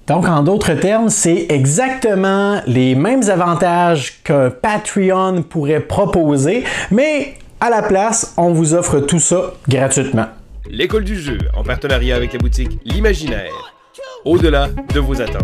Donc, en d'autres termes, c'est exactement les mêmes avantages qu'un Patreon pourrait proposer, mais à la place, on vous offre tout ça gratuitement. L'école du jeu, en partenariat avec la boutique L'Imaginaire, au-delà de vos attentes.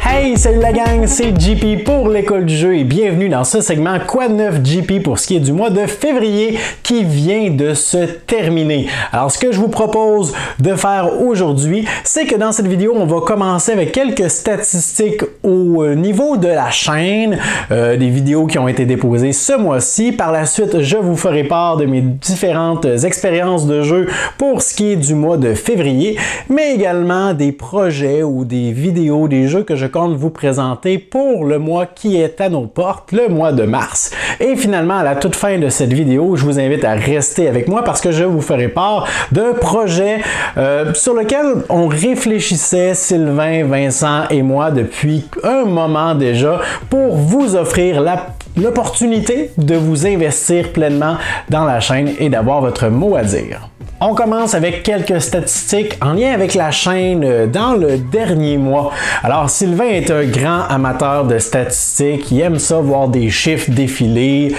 Hey, salut la gang, c'est JP pour l'école du jeu et bienvenue dans ce segment Quoi de neuf JP pour ce qui est du mois de février qui vient de se terminer. Alors ce que je vous propose de faire aujourd'hui, c'est que dans cette vidéo, on va commencer avec quelques statistiques au niveau de la chaîne, des vidéos qui ont été déposées ce mois-ci. Par la suite, je vous ferai part de mes différentes expériences de jeu pour ce qui est du mois de février, mais également des projets ou des vidéos, des jeux que je compte vous présenter pour le mois qui est à nos portes, le mois de mars. Et finalement, à la toute fin de cette vidéo, je vous invite à rester avec moi parce que je vous ferai part d'un projet sur lequel on réfléchissait, Sylvain, Vincent et moi, depuis un moment déjà, pour vous offrir l'opportunité de vous investir pleinement dans la chaîne et d'avoir votre mot à dire. On commence avec quelques statistiques en lien avec la chaîne dans le dernier mois. Alors, Sylvain est un grand amateur de statistiques. Il aime ça voir des chiffres défiler.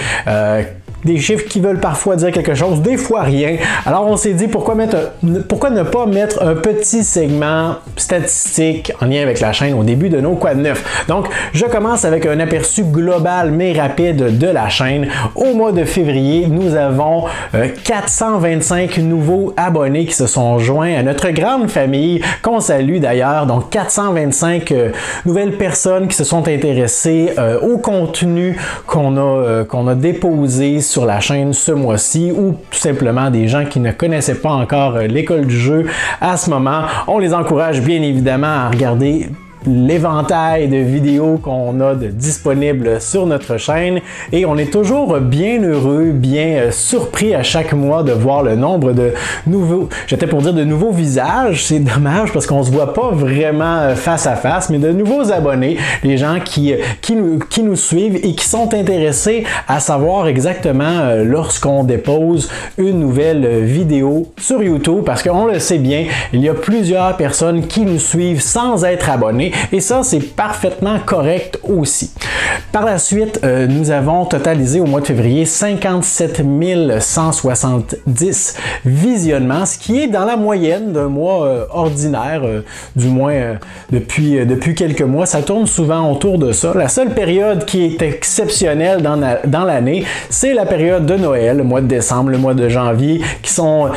Des chiffres qui veulent parfois dire quelque chose, des fois rien. Alors on s'est dit pourquoi ne pas mettre un petit segment statistique en lien avec la chaîne au début de nos Quoi de neuf. Donc je commence avec un aperçu global mais rapide de la chaîne. Au mois de février, nous avons 425 nouveaux abonnés qui se sont joints à notre grande famille qu'on salue d'ailleurs. Donc 425 nouvelles personnes qui se sont intéressées au contenu qu'on a déposé sur la chaîne ce mois-ci ou tout simplement des gens qui ne connaissaient pas encore l'école du jeu à ce moment. On les encourage bien évidemment à regarder l'éventail de vidéos qu'on a disponibles sur notre chaîne et on est toujours bien heureux, bien surpris à chaque mois de voir le nombre de nouveaux, j'étais pour dire de nouveaux visages, c'est dommage parce qu'on se voit pas vraiment face à face, mais de nouveaux abonnés, les gens qui nous suivent et qui sont intéressés à savoir exactement lorsqu'on dépose une nouvelle vidéo sur YouTube parce qu'on le sait bien, il y a plusieurs personnes qui nous suivent sans être abonnés. Et ça, c'est parfaitement correct aussi. Par la suite, nous avons totalisé au mois de février 57 170 visionnements, ce qui est dans la moyenne d'un mois ordinaire, du moins depuis quelques mois. Ça tourne souvent autour de ça. La seule période qui est exceptionnelle dans l'année, c'est la période de Noël, le mois de décembre, le mois de janvier, qui sont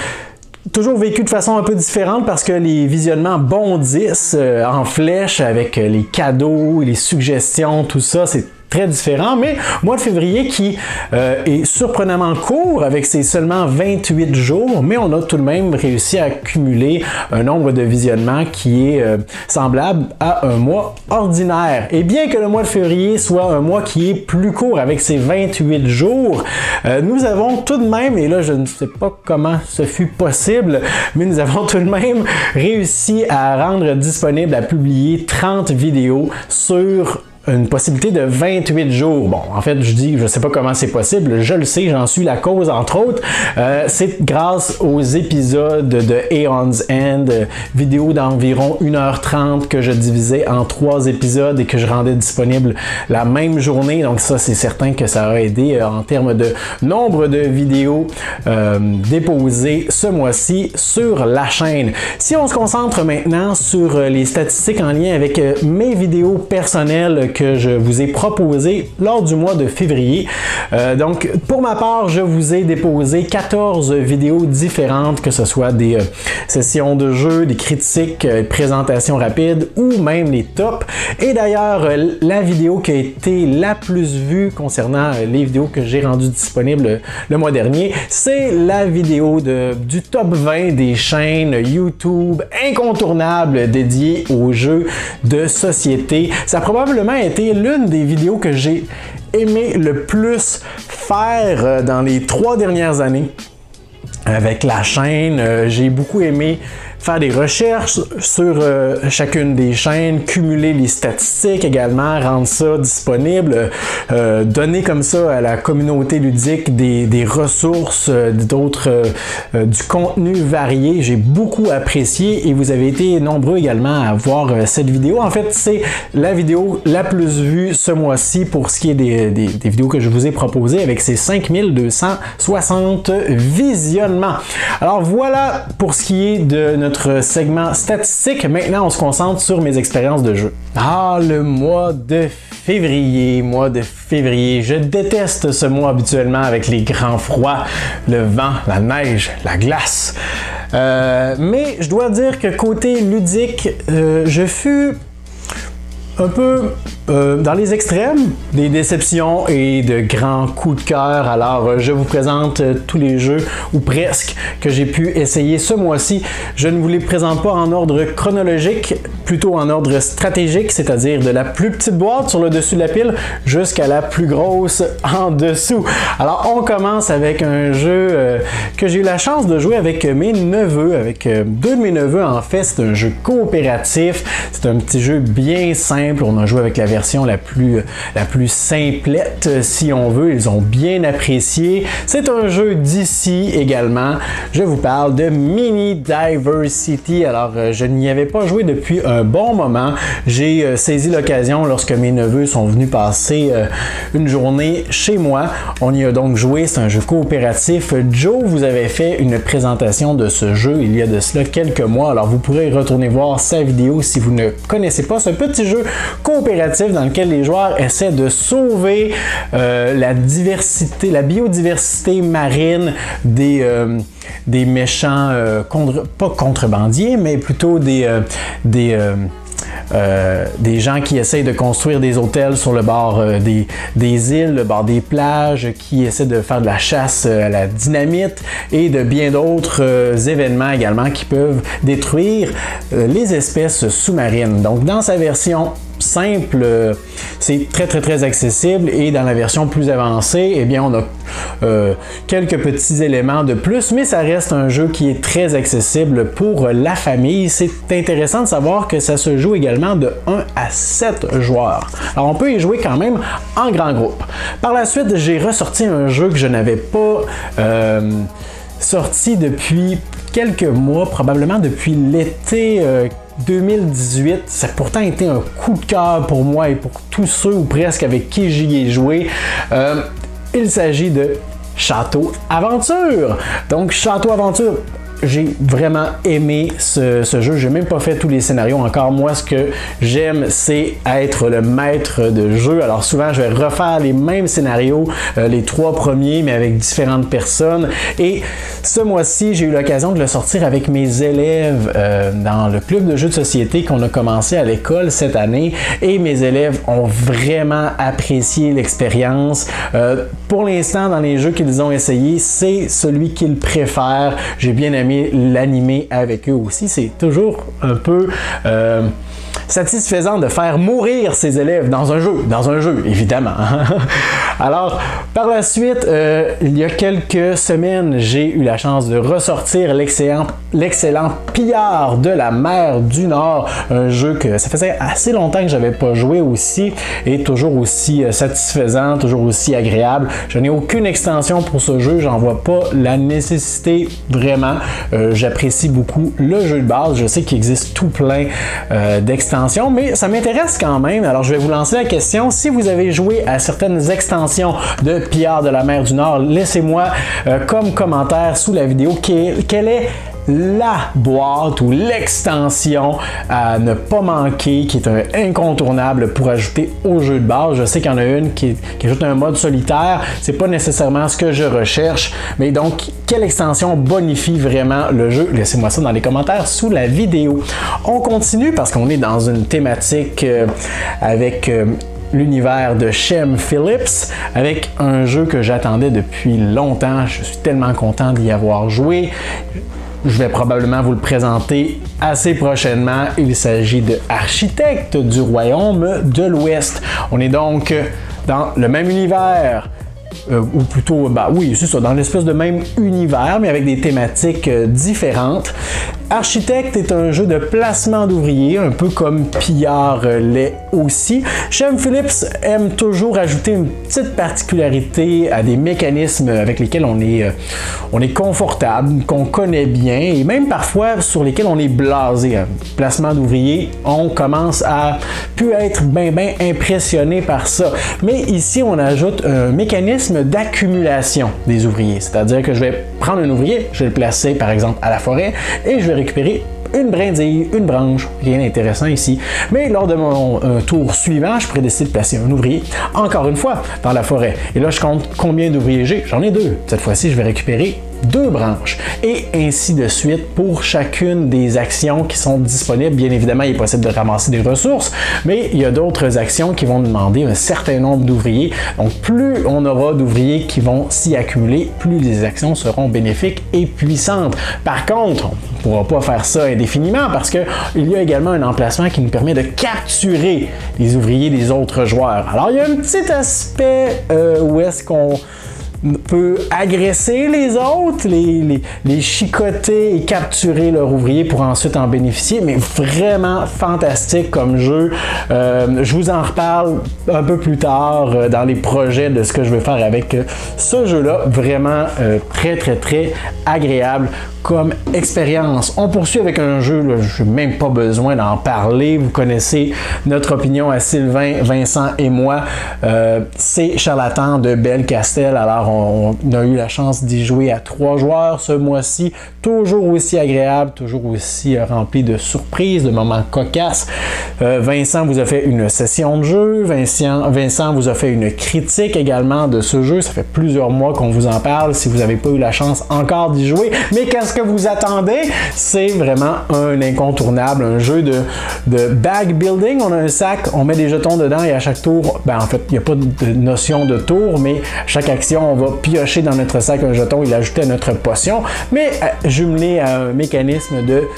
toujours vécu de façon un peu différente parce que les visionnements bondissent en flèche avec les cadeaux, les suggestions, tout ça, c'est très différent, mais mois de février qui est surprenamment court avec ses seulement 28 jours, mais on a tout de même réussi à accumuler un nombre de visionnements qui est semblable à un mois ordinaire. Et bien que le mois de février soit un mois qui est plus court avec ses 28 jours, nous avons tout de même, et là je ne sais pas comment ce fut possible, mais nous avons tout de même réussi à rendre disponible, à publier 30 vidéos sur une possibilité de 28 jours. Bon, en fait, je sais pas comment c'est possible, je le sais, j'en suis la cause, entre autres. C'est grâce aux épisodes de Aeon's End, vidéos d'environ 1h30 que je divisais en 3 épisodes et que je rendais disponible la même journée. Donc ça, c'est certain que ça a aidé en termes de nombre de vidéos déposées ce mois-ci sur la chaîne. Si on se concentre maintenant sur les statistiques en lien avec mes vidéos personnelles que je vous ai proposé lors du mois de février. Donc, pour ma part, je vous ai déposé 14 vidéos différentes, que ce soit des sessions de jeu, des critiques, présentations rapides ou même les tops. Et d'ailleurs, la vidéo qui a été la plus vue concernant les vidéos que j'ai rendues disponibles le mois dernier, c'est la vidéo du top 20 des chaînes YouTube incontournables dédiées aux jeux de société. Ça a probablement été l'une des vidéos que j'ai aimé le plus faire dans les 3 dernières années avec la chaîne. J'ai beaucoup aimé faire des recherches sur chacune des chaînes, cumuler les statistiques également, rendre ça disponible, donner comme ça à la communauté ludique des ressources, du contenu varié. J'ai beaucoup apprécié et vous avez été nombreux également à voir cette vidéo. En fait, c'est la vidéo la plus vue ce mois-ci pour ce qui est des vidéos que je vous ai proposées avec ses 5260 visionnements. Alors voilà pour ce qui est de notre segment statistique. Maintenant, on se concentre sur mes expériences de jeu. Ah, le mois de février. Je déteste ce mois habituellement avec les grands froids, le vent, la neige, la glace. Mais je dois dire que côté ludique, je fus un peu dans les extrêmes, des déceptions et de grands coups de cœur. Alors, je vous présente tous les jeux, ou presque, que j'ai pu essayer ce mois-ci. Je ne vous les présente pas en ordre chronologique, plutôt en ordre stratégique, c'est-à-dire de la plus petite boîte sur le dessus de la pile jusqu'à la plus grosse en dessous. Alors, on commence avec un jeu que j'ai eu la chance de jouer avec mes neveux, avec deux de mes neveux en fait. C'est un jeu coopératif, c'est un petit jeu bien simple. On a joué avec la version la plus simplette si on veut. Ils ont bien apprécié. C'est un jeu d'ici également. Je vous parle de Mini Diversity. Alors, je n'y avais pas joué depuis un bon moment. J'ai saisi l'occasion lorsque mes neveux sont venus passer une journée chez moi. On y a donc joué. C'est un jeu coopératif. Joe vous avait fait une présentation de ce jeu il y a de cela quelques mois. Alors, vous pourrez retourner voir sa vidéo si vous ne connaissez pas ce petit jeu coopératif dans lequel les joueurs essaient de sauver la biodiversité marine des méchants, pas contrebandiers, mais plutôt des gens qui essayent de construire des hôtels sur le bord des îles, le bord des plages, qui essaient de faire de la chasse à la dynamite et de bien d'autres événements également qui peuvent détruire les espèces sous-marines. Donc dans sa version simple, c'est très accessible, et dans la version plus avancée, eh bien on a quelques petits éléments de plus, mais ça reste un jeu qui est très accessible pour la famille. C'est intéressant de savoir que ça se joue également de 1 à 7 joueurs. Alors on peut y jouer quand même en grand groupe. Par la suite, j'ai ressorti un jeu que je n'avais pas sorti depuis quelques mois, probablement depuis l'été 2018. Ça a pourtant été un coup de cœur pour moi et pour tous ceux ou presque avec qui j'y ai joué. Il s'agit de Château Aventure. Donc Château Aventure, j'ai vraiment aimé ce jeu. J'ai même pas fait tous les scénarios encore. Moi, ce que j'aime, c'est être le maître de jeu. Alors souvent, je vais refaire les mêmes scénarios, les 3 premiers, mais avec différentes personnes. Et ce mois-ci, j'ai eu l'occasion de le sortir avec mes élèves dans le club de jeux de société qu'on a commencé à l'école cette année. Et mes élèves ont vraiment apprécié l'expérience. Pour l'instant, dans les jeux qu'ils ont essayés, c'est celui qu'ils préfèrent. J'ai bien aimé l'animer avec eux aussi. C'est toujours un peu satisfaisant de faire mourir ses élèves dans un jeu, évidemment. Alors, par la suite, il y a quelques semaines, j'ai eu la chance de ressortir l'excellent Pillard de la mer du Nord, un jeu que ça faisait assez longtemps que j'avais pas joué aussi, et toujours aussi satisfaisant, toujours aussi agréable. Je n'ai aucune extension pour ce jeu, j'en vois pas la nécessité vraiment. J'apprécie beaucoup le jeu de base. Je sais qu'il existe tout plein d'extensions, mais ça m'intéresse quand même. Alors je vais vous lancer la question. Si vous avez joué à certaines extensions de Pillard de la mer du Nord, laissez-moi comme commentaire sous la vidéo quelle est la boîte ou l'extension à ne pas manquer, qui est un incontournable pour ajouter au jeu de base. Je sais qu'il y en a une qui ajoute un mode solitaire, c'est pas nécessairement ce que je recherche, mais donc quelle extension bonifie vraiment le jeu? Laissez-moi ça dans les commentaires sous la vidéo. On continue parce qu'on est dans une thématique avec l'univers de Shem Phillips, avec un jeu que j'attendais depuis longtemps. Je suis tellement content d'y avoir joué. Je vais probablement vous le présenter assez prochainement. Il s'agit de Architecte du Royaume de l'Ouest. On est donc dans le même univers, ou plutôt, oui, c'est ça, dans l'espèce de même univers, mais avec des thématiques différentes. Architecte est un jeu de placement d'ouvriers, un peu comme Pillard l'est aussi. Shem Phillips aime toujours ajouter une petite particularité à des mécanismes avec lesquels on est confortable, qu'on connaît bien et même parfois sur lesquels on est blasé. Placement d'ouvriers, on commence à plus être bien impressionné par ça. Mais ici, on ajoute un mécanisme d'accumulation des ouvriers, c'est-à-dire que je vais prendre un ouvrier, je vais le placer par exemple à la forêt et je vais récupérer une brindille, une branche, rien d'intéressant ici. Mais lors de mon tour suivant, je pourrais décider de placer un ouvrier, encore une fois, dans la forêt. Et là, je compte combien d'ouvriers j'ai. J'en ai 2. Cette fois-ci, je vais récupérer 2 branches. Et ainsi de suite pour chacune des actions qui sont disponibles. Bien évidemment, il est possible de ramasser des ressources, mais il y a d'autres actions qui vont demander un certain nombre d'ouvriers. Donc, plus on aura d'ouvriers qui vont s'y accumuler, plus les actions seront bénéfiques et puissantes. Par contre, on ne pourra pas faire ça indéfiniment parce qu'il y a également un emplacement qui nous permet de capturer les ouvriers des autres joueurs. Alors, il y a un petit aspect où est-ce qu'on peut agresser les autres, les chicoter et capturer leurs ouvriers pour ensuite en bénéficier, mais vraiment fantastique comme jeu. Je vous en reparle un peu plus tard dans les projets de ce que je vais faire avec ce jeu-là. Vraiment très agréable comme expérience. On poursuit avec un jeu, je n'ai même pas besoin d'en parler. Vous connaissez notre opinion à Sylvain, Vincent et moi. C'est Charlatan de Belcastel. Alors, on a eu la chance d'y jouer à 3 joueurs ce mois-ci. Toujours aussi agréable, toujours aussi rempli de surprises, de moments cocasses. Vincent vous a fait une session de jeu. Vincent vous a fait une critique également de ce jeu. Ça fait plusieurs mois qu'on vous en parle. Si vous n'avez pas eu la chance encore d'y jouer, mais qu'est-ce que vous attendez? C'est vraiment un incontournable, un jeu de bag building. On a un sac, on met des jetons dedans et à chaque tour, en fait, il n'y a pas de notion de tour, mais chaque action, on va piocher dans notre sac un jeton et l'ajouter à notre potion, mais jumelé à un mécanisme de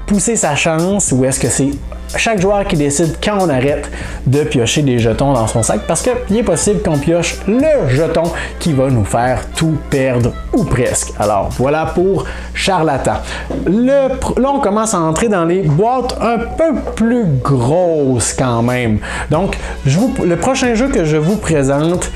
pousser sa chance, ou est-ce que c'est chaque joueur qui décide quand on arrête de piocher des jetons dans son sac, parce qu'il est possible qu'on pioche le jeton qui va nous faire tout perdre ou presque. Alors voilà pour Charlatan. Là, on commence à entrer dans les boîtes un peu plus grosses quand même. Donc, le prochain jeu que je vous présente,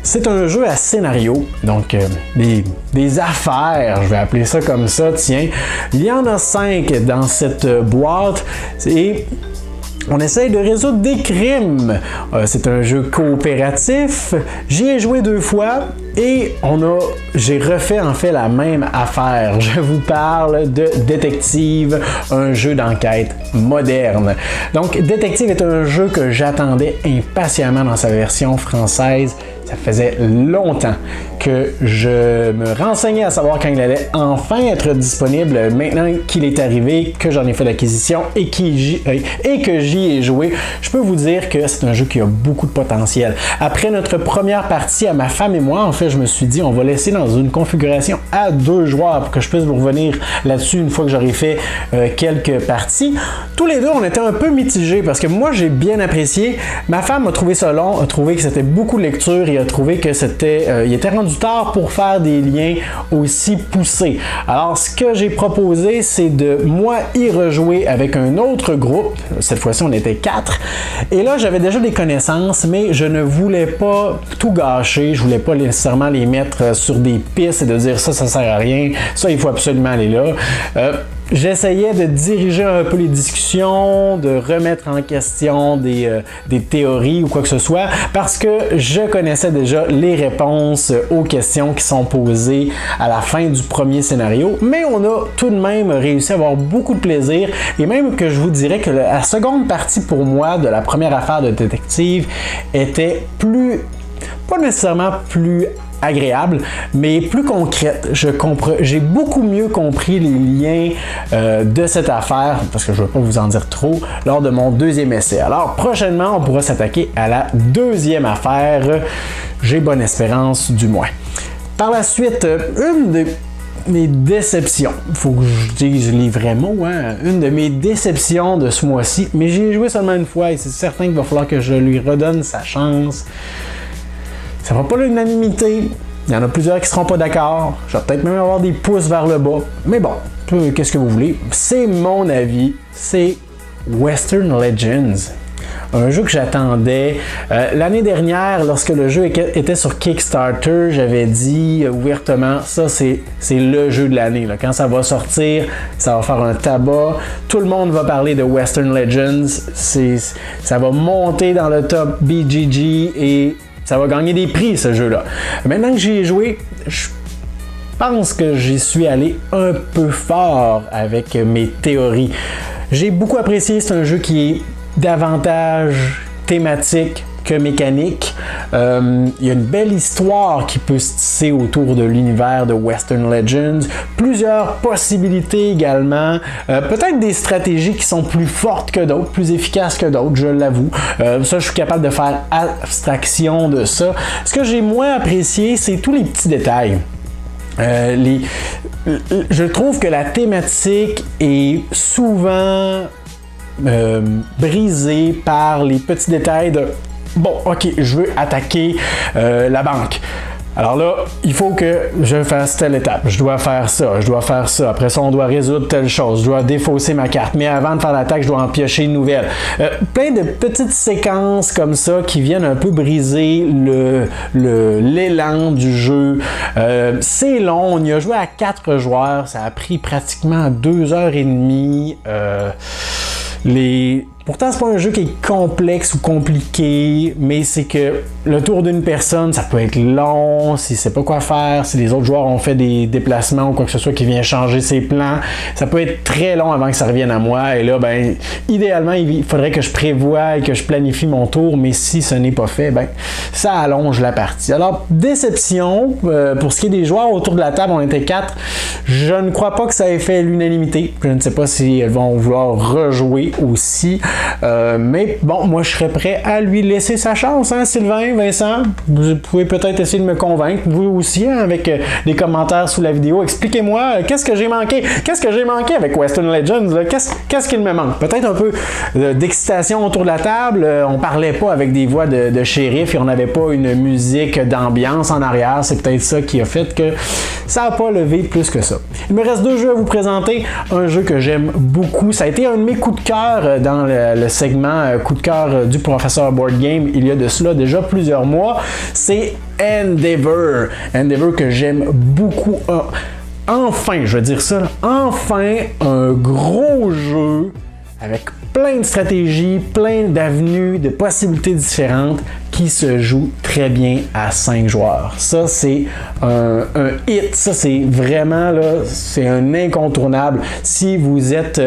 c'est un jeu à scénario, donc des affaires, je vais appeler ça comme ça, tiens. Il y en a 5 dans cette boîte et on essaye de résoudre des crimes. C'est un jeu coopératif. J'y ai joué 2 fois et j'ai refait en fait la même affaire. Je vous parle de Détective, un jeu d'enquête moderne. Donc, Détective est un jeu que j'attendais impatiemment dans sa version française. Ça faisait longtemps que je me renseignais à savoir quand il allait enfin être disponible. Maintenant qu'il est arrivé, que j'en ai fait l'acquisition et que j'y ai joué, je peux vous dire que c'est un jeu qui a beaucoup de potentiel. Après notre première partie à ma femme et moi, en fait, je me suis dit on va laisser dans une configuration à 2 joueurs pour que je puisse vous revenir là-dessus une fois que j'aurai fait quelques parties. Tous les deux, on était un peu mitigés parce que moi, j'ai bien apprécié. Ma femme a trouvé ça long, a trouvé que c'était beaucoup de lecture et a trouvé que il était rendu tard pour faire des liens aussi poussés. Alors, ce que j'ai proposé, c'est de moi y rejouer avec un autre groupe. Cette fois-ci, on était 4. Et là, j'avais déjà des connaissances, mais je ne voulais pas tout gâcher. Je voulais pas nécessairement les mettre sur des pistes et de dire ça sert à rien. Ça, il faut absolument aller là. J'essayais de diriger un peu les discussions, de remettre en question des théories ou quoi que ce soit, parce que je connaissais déjà les réponses aux questions qui sont posées à la fin du premier scénario, mais on a tout de même réussi à avoir beaucoup de plaisir, et même que je vous dirais que la seconde partie pour moi de la première affaire de Détective était pas nécessairement plus agréable, mais plus concrète. J'ai beaucoup mieux compris les liens de cette affaire, parce que je ne vais pas vous en dire trop, lors de mon 2e essai. Alors, prochainement, on pourra s'attaquer à la 2e affaire. J'ai bonne espérance, du moins. Par la suite, une de mes déceptions, il faut que je dise les vrais mots, hein? Une de mes déceptions de ce mois-ci, mais j'y ai joué seulement une fois et c'est certain qu'il va falloir que je lui redonne sa chance. Ça va pas l'unanimité, Il y en a plusieurs qui seront pas d'accord. Je vais peut-être même avoir des pouces vers le bas. Mais bon, qu'est-ce que vous voulez? C'est mon avis. C'est Western Legends. Un jeu que j'attendais. L'année dernière, lorsque le jeu était sur Kickstarter, j'avais dit ouvertement, ça c'est le jeu de l'année. Quand ça va sortir, ça va faire un tabac. Tout le monde va parler de Western Legends. Ça va monter dans le top BGG et ça va gagner des prix, ce jeu-là. Maintenant que j'y ai joué, je pense que j'y suis allé un peu fort avec mes théories. J'ai beaucoup apprécié. C'est un jeu qui est davantage thématique que mécanique. Il y a une belle histoire qui peut se tisser autour de l'univers de Western Legends. Plusieurs possibilités également. Peut-être des stratégies qui sont plus fortes que d'autres, plus efficaces que d'autres, je l'avoue. Ça, je suis capable de faire abstraction de ça. Ce que j'ai moins apprécié, c'est tous les petits détails. Je trouve que la thématique est souvent brisé par les petits détails de bon, ok, je veux attaquer la banque. Alors là, il faut que je fasse telle étape. Je dois faire ça, je dois faire ça. Après ça, on doit résoudre telle chose. Je dois défausser ma carte. Mais avant de faire l'attaque, je dois en piocher une nouvelle. Plein de petites séquences comme ça qui viennent un peu briser l'élan du jeu. C'est long. On y a joué à 4 joueurs. Ça a pris pratiquement 2h30. Pourtant, c'est pas un jeu qui est complexe ou compliqué, mais c'est que le tour d'une personne, ça peut être long, si c'est pas quoi faire, si les autres joueurs ont fait des déplacements ou quoi que ce soit qui vient changer ses plans, ça peut être très long avant que ça revienne à moi. Et là, ben, idéalement, il faudrait que je prévoie et que je planifie mon tour, mais si ce n'est pas fait, ben, ça allonge la partie. Alors, déception, pour ce qui est des joueurs autour de la table, on était 4. Je ne crois pas que ça ait fait l'unanimité. Je ne sais pas si elles vont vouloir rejouer aussi. Mais bon, moi je serais prêt à lui laisser sa chance, hein, Sylvain, Vincent. Vous pouvez peut-être essayer de me convaincre, vous aussi, hein, avec des commentaires sous la vidéo. Expliquez-moi, qu'est-ce que j'ai manqué? Qu'est-ce que j'ai manqué avec Western Legends? Qu'est-ce qu'il me manque? Peut-être un peu d'excitation autour de la table. On parlait pas avec des voix de shérif et on n'avait pas une musique d'ambiance en arrière. C'est peut-être ça qui a fait que ça n'a pas levé plus que ça. Il me reste 2 jeux à vous présenter. Un jeu que j'aime beaucoup. Ça a été un de mes coups de cœur dans le segment coup de cœur du professeur Board Game il y a de cela déjà plusieurs mois. C'est Endeavor. Endeavor que j'aime beaucoup. Enfin, je veux dire ça, enfin un gros jeu avec plein de stratégies, plein d'avenues, de possibilités différentes qui se joue très bien à 5 joueurs. Ça, c'est un hit. Ça, c'est vraiment, là, c'est un incontournable. Si vous êtes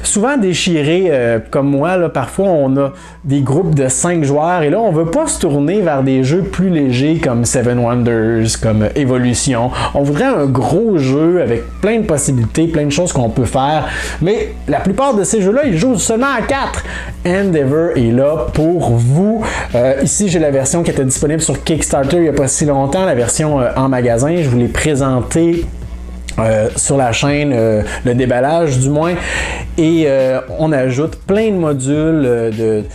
souvent déchiré comme moi, là, parfois, on a des groupes de 5 joueurs et là, on veut pas se tourner vers des jeux plus légers comme Seven Wonders, comme Evolution. On voudrait un gros jeu avec plein de possibilités, plein de choses qu'on peut faire. Mais la plupart de ces jeux-là, ils jouent seulement à 4. Endeavor est là pour vous. Ici, j'ai la version qui était disponible sur Kickstarter il n'y a pas si longtemps, la version en magasin. Je vous l'ai présentée sur la chaîne, le déballage du moins, et on ajoute plein de modules,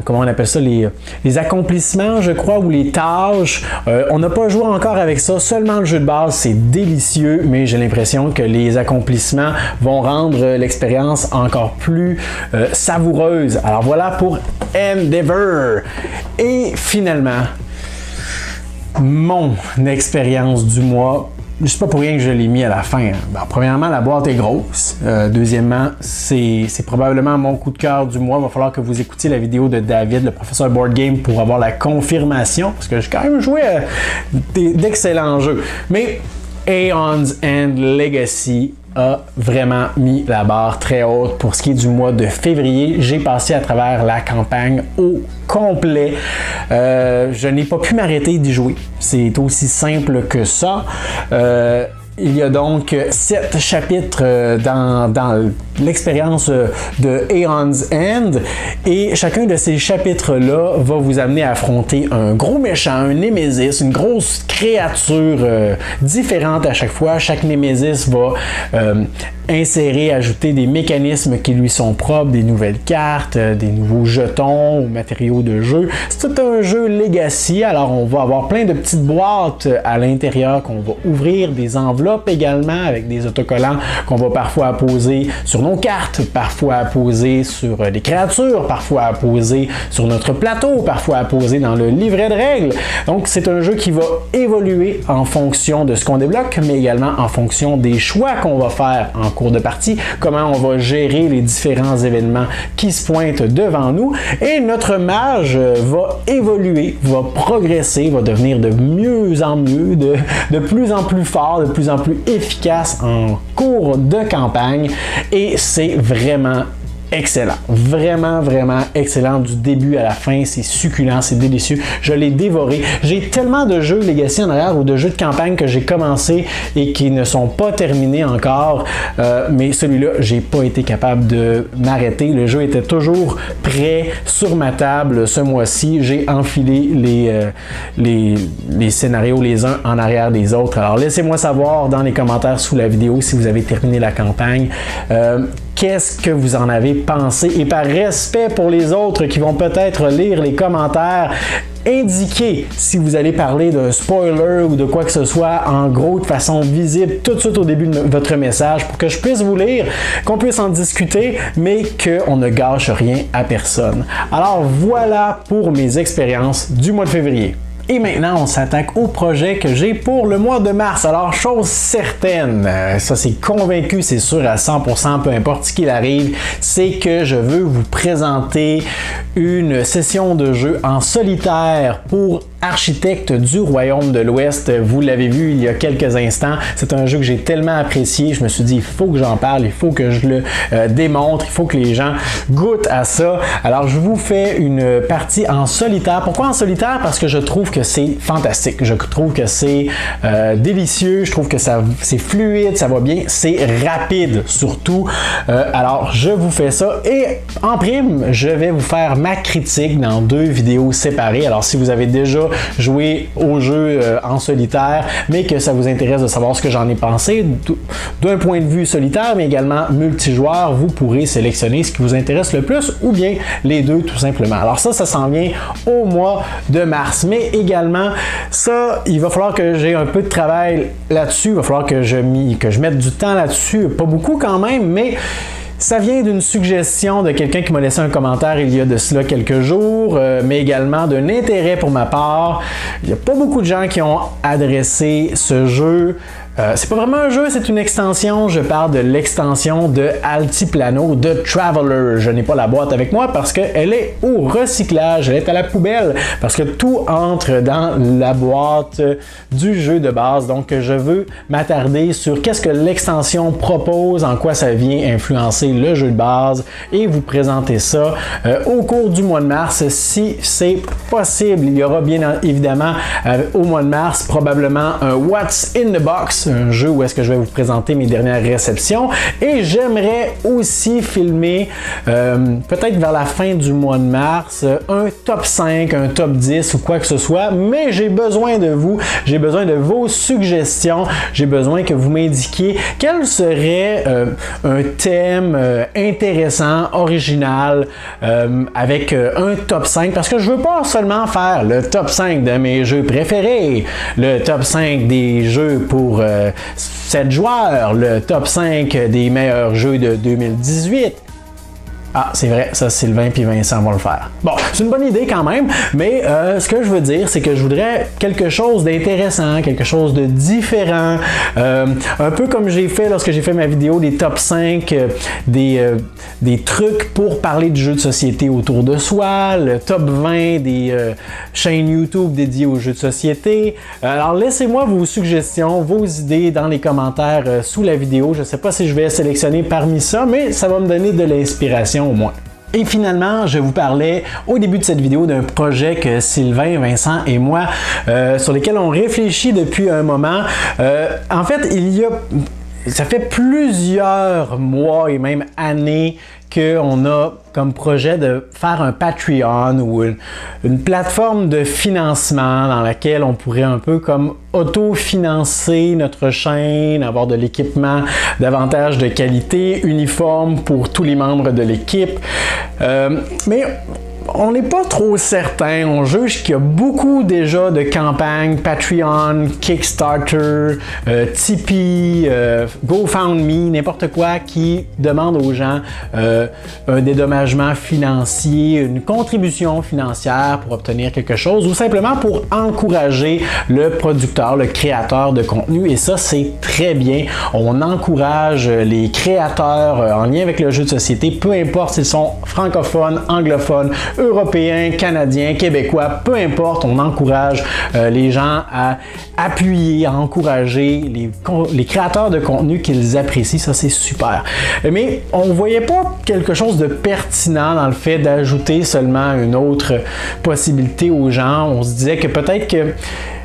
comment on appelle ça, les accomplissements, je crois, ou les tâches. On n'a pas joué encore avec ça, seulement le jeu de base, c'est délicieux, mais j'ai l'impression que les accomplissements vont rendre l'expérience encore plus savoureuse. Alors voilà pour Endeavor. Et finalement, mon expérience du mois. C'est pas pour rien que je l'ai mis à la fin. Ben, premièrement, la boîte est grosse. Deuxièmement, c'est probablement mon coup de cœur du mois. Il va falloir que vous écoutiez la vidéo de David, le professeur Board Game, pour avoir la confirmation. Parce que j'ai quand même joué à d'excellents jeux. Mais Aeon's End Legacy a vraiment mis la barre très haute pour ce qui est du mois de février. J'ai passé à travers la campagne au complet. Je n'ai pas pu m'arrêter d'y jouer. C'est aussi simple que ça. Il y a donc 7 chapitres dans l'expérience de Aeon's End et chacun de ces chapitres-là va vous amener à affronter un gros méchant, un Némésis, une grosse créature différente à chaque fois. Chaque Némésis va insérer, ajouter des mécanismes qui lui sont propres, des nouvelles cartes, des nouveaux jetons ou matériaux de jeu. C'est tout un jeu Legacy, alors on va avoir plein de petites boîtes à l'intérieur qu'on va ouvrir, des enveloppes également avec des autocollants qu'on va parfois apposer sur nos cartes, parfois apposer sur des créatures, parfois apposer sur notre plateau, parfois apposer dans le livret de règles. Donc c'est un jeu qui va évoluer en fonction de ce qu'on débloque, mais également en fonction des choix qu'on va faire en cours de partie, comment on va gérer les différents événements qui se pointent devant nous. Et notre mage va évoluer, va progresser, va devenir de mieux en mieux, de plus en plus fort, de plus en plus efficace en cours de campagne. Et c'est vraiment excellent. Vraiment, vraiment excellent du début à la fin. C'est succulent, c'est délicieux. Je l'ai dévoré. J'ai tellement de jeux Legacy en arrière ou de jeux de campagne que j'ai commencé et qui ne sont pas terminés encore. Mais celui-là, j'ai pas été capable de m'arrêter. Le jeu était toujours prêt sur ma table ce mois-ci. J'ai enfilé les scénarios les uns en arrière des autres. Alors laissez-moi savoir dans les commentaires sous la vidéo si vous avez terminé la campagne. Qu'est-ce que vous en avez pensé? Et par respect pour les autres qui vont peut-être lire les commentaires, indiquez si vous allez parler d'un spoiler ou de quoi que ce soit en gros de façon visible tout de suite au début de votre message pour que je puisse vous lire, qu'on puisse en discuter, mais qu'on ne gâche rien à personne. Alors voilà pour mes expériences du mois de février. Et maintenant, on s'attaque au projet que j'ai pour le mois de mars. Alors, chose certaine, ça c'est convaincu, c'est sûr à 100%, peu importe ce qu'il arrive, c'est que je veux vous présenter une session de jeu en solitaire pour Architecte du Royaume de l'Ouest. Vous l'avez vu il y a quelques instants, c'est un jeu que j'ai tellement apprécié, je me suis dit il faut que j'en parle, il faut que je le démontre, il faut que les gens goûtent à ça. Alors je vous fais une partie en solitaire. Pourquoi en solitaire? Parce que je trouve que c'est fantastique, je trouve que c'est délicieux, je trouve que c'est fluide, ça va bien, c'est rapide surtout. Alors je vous fais ça et en prime, je vais vous faire ma critique dans 2 vidéos séparées. Alors si vous avez déjà jouer au jeu en solitaire, mais que ça vous intéresse de savoir ce que j'en ai pensé d'un point de vue solitaire, mais également multijoueur, vous pourrez sélectionner ce qui vous intéresse le plus ou bien les deux tout simplement. Alors ça s'en vient au mois de mars, mais également ça, il va falloir que j'ai un peu de travail là-dessus, il va falloir que je mette du temps là-dessus, pas beaucoup quand même, mais ça vient d'une suggestion de quelqu'un qui m'a laissé un commentaire il y a de cela quelques jours, mais également d'un intérêt pour ma part. Il n'y a pas beaucoup de gens qui ont adressé ce jeu. C'est pas vraiment un jeu, c'est une extension. Je parle de l'extension de Altiplano de Traveler. Je n'ai pas la boîte avec moi parce qu'elle est au recyclage, elle est à la poubelle parce que tout entre dans la boîte du jeu de base. Donc je veux m'attarder sur qu'est-ce que l'extension propose, en quoi ça vient influencer le jeu de base et vous présenter ça au cours du mois de mars si c'est possible. Il y aura bien évidemment au mois de mars probablement un What's in the Box, un jeu où est-ce que je vais vous présenter mes dernières réceptions et j'aimerais aussi filmer peut-être vers la fin du mois de mars un top 5, un top 10 ou quoi que ce soit, mais j'ai besoin de vous, j'ai besoin de vos suggestions, j'ai besoin que vous m'indiquiez quel serait un thème intéressant, original avec un top 5 parce que je veux pas seulement faire le top 5 de mes jeux préférés, le top 5 des jeux pour 7 joueurs, le top 5 des meilleurs jeux de 2018. Ah, c'est vrai, ça Sylvain puis Vincent vont le faire. Bon, c'est une bonne idée quand même, mais ce que je veux dire, c'est que je voudrais quelque chose d'intéressant, quelque chose de différent, un peu comme j'ai fait lorsque j'ai fait ma vidéo des top 5 des trucs pour parler de jeux de société autour de soi, le top 20 des chaînes YouTube dédiées aux jeux de société. Alors laissez-moi vos suggestions, vos idées dans les commentaires sous la vidéo. Je ne sais pas si je vais sélectionner parmi ça, mais ça va me donner de l'inspiration au moins. Et finalement, je vous parlais au début de cette vidéo d'un projet que Sylvain, Vincent et moi, sur lesquels on réfléchit depuis un moment. En fait, ça fait plusieurs mois et même années qu'on a comme projet de faire un Patreon ou une plateforme de financement dans laquelle on pourrait un peu comme autofinancer notre chaîne, avoir de l'équipement davantage de qualité, uniforme pour tous les membres de l'équipe. Mais on n'est pas trop certain. On juge qu'il y a beaucoup déjà de campagnes Patreon, Kickstarter, Tipeee, GoFundMe, n'importe quoi qui demande aux gens un dédommagement financier, une contribution financière pour obtenir quelque chose ou simplement pour encourager le producteur, le créateur de contenu. Et ça, c'est très bien. On encourage les créateurs en lien avec le jeu de société, peu importe s'ils sont francophones, anglophones, européens, canadiens, québécois, peu importe, on encourage les gens à appuyer, à encourager les créateurs de contenu qu'ils apprécient. Ça, c'est super. Mais on ne voyait pas quelque chose de pertinent dans le fait d'ajouter seulement une autre possibilité aux gens. On se disait que peut-être que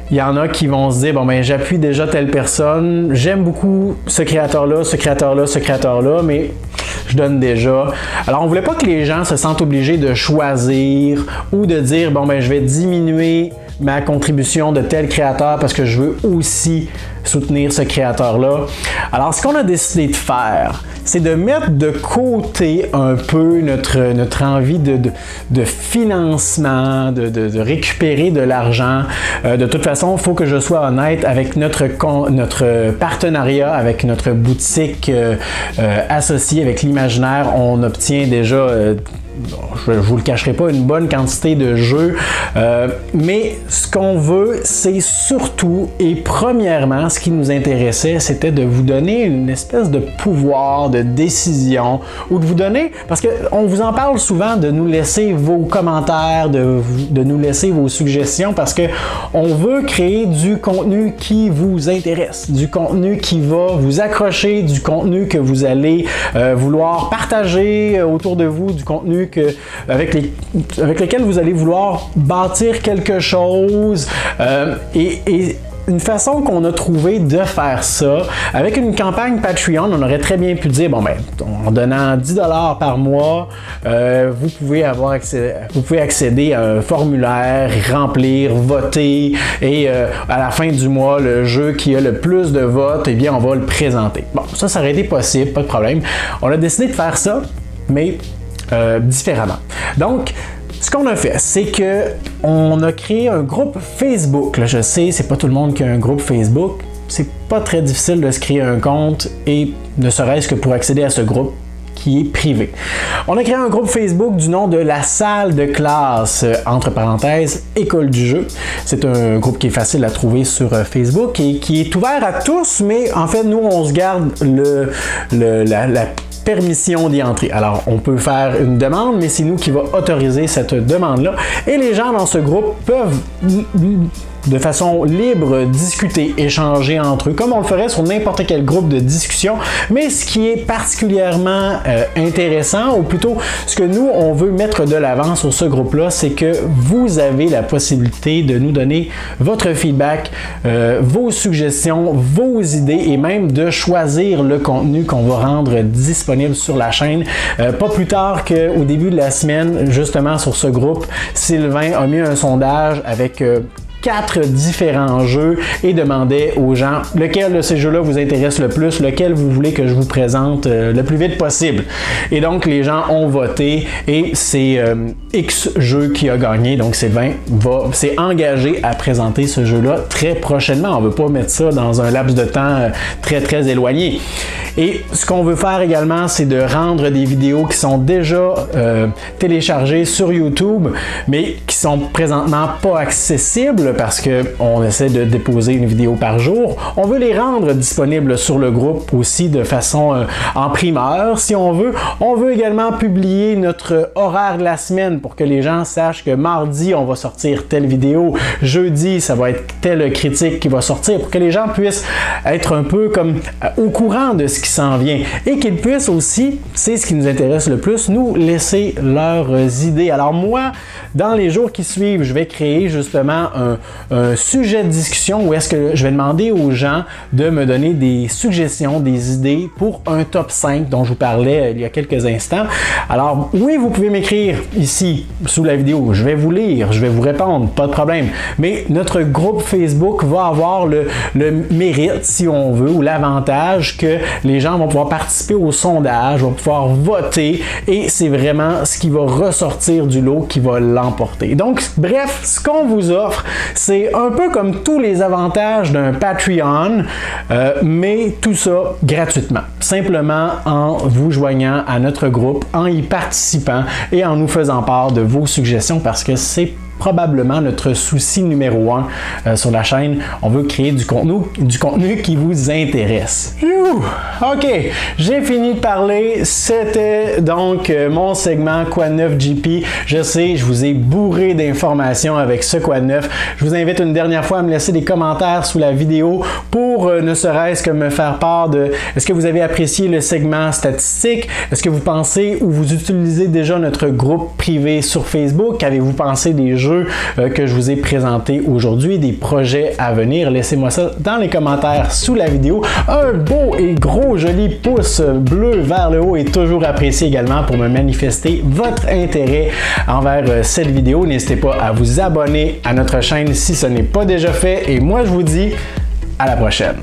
il y en a qui vont se dire, bon ben j'appuie déjà telle personne, j'aime beaucoup ce créateur-là, ce créateur-là, ce créateur-là, mais je donne déjà. Alors on voulait pas que les gens se sentent obligés de choisir ou de dire, bon ben je vais diminuer ma contribution de tel créateur parce que je veux aussi soutenir ce créateur-là. Alors ce qu'on a décidé de faire, c'est de mettre de côté un peu notre envie de financement, de récupérer de l'argent. De toute façon, il faut que je sois honnête avec notre partenariat avec notre boutique associée avec l'Imaginaire. On obtient déjà je ne vous le cacherai pas, une bonne quantité de jeux, mais ce qu'on veut, c'est surtout et premièrement, ce qui nous intéressait, c'était de vous donner une espèce de pouvoir de décision ou de vous donner, parce qu'on vous en parle souvent, de nous laisser vos commentaires, de nous laisser vos suggestions, parce que on veut créer du contenu qui vous intéresse, du contenu qui va vous accrocher, du contenu que vous allez vouloir partager autour de vous, du contenu avec lequel vous allez vouloir bâtir quelque chose et une façon qu'on a trouvé de faire ça, avec une campagne Patreon, on aurait très bien pu dire, bon ben, en donnant 10$ par mois, vous pouvez accéder à un formulaire, remplir, voter, et à la fin du mois, le jeu qui a le plus de votes, eh bien, on va le présenter. Bon, ça aurait été possible, pas de problème. On a décidé de faire ça, mais différemment. Donc, ce qu'on a fait, c'est que on a créé un groupe Facebook. Là, je sais, c'est pas tout le monde qui a un groupe Facebook. C'est pas très difficile de se créer un compte et ne serait-ce que pour accéder à ce groupe qui est privé. On a créé un groupe Facebook du nom de la salle de classe, entre parenthèses, école du jeu. C'est un groupe qui est facile à trouver sur Facebook et qui est ouvert à tous, mais en fait, nous, on se garde la permission d'y entrer. Alors, on peut faire une demande, mais c'est nous qui va autoriser cette demande-là. Et les gens dans ce groupe peuvent de façon libre discuter, échanger entre eux, comme on le ferait sur n'importe quel groupe de discussion. Mais ce qui est particulièrement intéressant, ou plutôt ce que nous, on veut mettre de l'avant sur ce groupe-là, c'est que vous avez la possibilité de nous donner votre feedback, vos suggestions, vos idées et même de choisir le contenu qu'on va rendre disponible sur la chaîne. Pas plus tard qu'au début de la semaine, justement sur ce groupe, Sylvain a mis un sondage avec 4 différents jeux et demandait aux gens lequel de ces jeux-là vous intéresse le plus, lequel vous voulez que je vous présente le plus vite possible. Et donc, les gens ont voté et c'est X jeu qui a gagné. Donc, Sylvain s'est engagé à présenter ce jeu-là très prochainement. On ne veut pas mettre ça dans un laps de temps très éloigné. Et ce qu'on veut faire également, c'est de rendre des vidéos qui sont déjà téléchargées sur YouTube, mais qui sont présentement pas accessibles parce qu'on essaie de déposer une vidéo par jour. On veut les rendre disponibles sur le groupe aussi de façon en primeur, si on veut. On veut également publier notre horaire de la semaine pour que les gens sachent que mardi, on va sortir telle vidéo, jeudi, ça va être telle critique qui va sortir, pour que les gens puissent être un peu comme au courant de ce ce qui s'en vient et qu'ils puissent aussi, c'est ce qui nous intéresse le plus, nous laisser leurs idées. Alors moi, dans les jours qui suivent, je vais créer justement un sujet de discussion où est-ce que je vais demander aux gens de me donner des suggestions, des idées pour un top 5 dont je vous parlais il y a quelques instants. Alors oui, vous pouvez m'écrire ici sous la vidéo, je vais vous lire, je vais vous répondre, pas de problème. Mais notre groupe Facebook va avoir le mérite, si on veut, ou l'avantage que les gens vont pouvoir participer au sondage, vont pouvoir voter et c'est vraiment ce qui va ressortir du lot qui va l'emporter. Donc, bref, ce qu'on vous offre, c'est un peu comme tous les avantages d'un Patreon, mais tout ça gratuitement. Simplement en vous joignant à notre groupe, en y participant et en nous faisant part de vos suggestions parce que c'est probablement notre souci numéro 1 sur la chaîne. On veut créer du contenu qui vous intéresse. OK, j'ai fini de parler. C'était donc mon segment Quoi de neuf GP. Je sais, je vous ai bourré d'informations avec ce Quoi de neuf. Je vous invite une dernière fois à me laisser des commentaires sous la vidéo pour ne serait-ce que me faire part de est-ce que vous avez apprécié le segment statistique? Est-ce que vous pensez ou vous utilisez déjà notre groupe privé sur Facebook? Avez-vous pensé des jeux que je vous ai présentés aujourd'hui, des projets à venir? Laissez-moi ça dans les commentaires sous la vidéo. Un beau et gros joli pouce bleu vers le haut est toujours apprécié également pour me manifester votre intérêt envers cette vidéo. N'hésitez pas à vous abonner à notre chaîne si ce n'est pas déjà fait et moi je vous dis à la prochaine.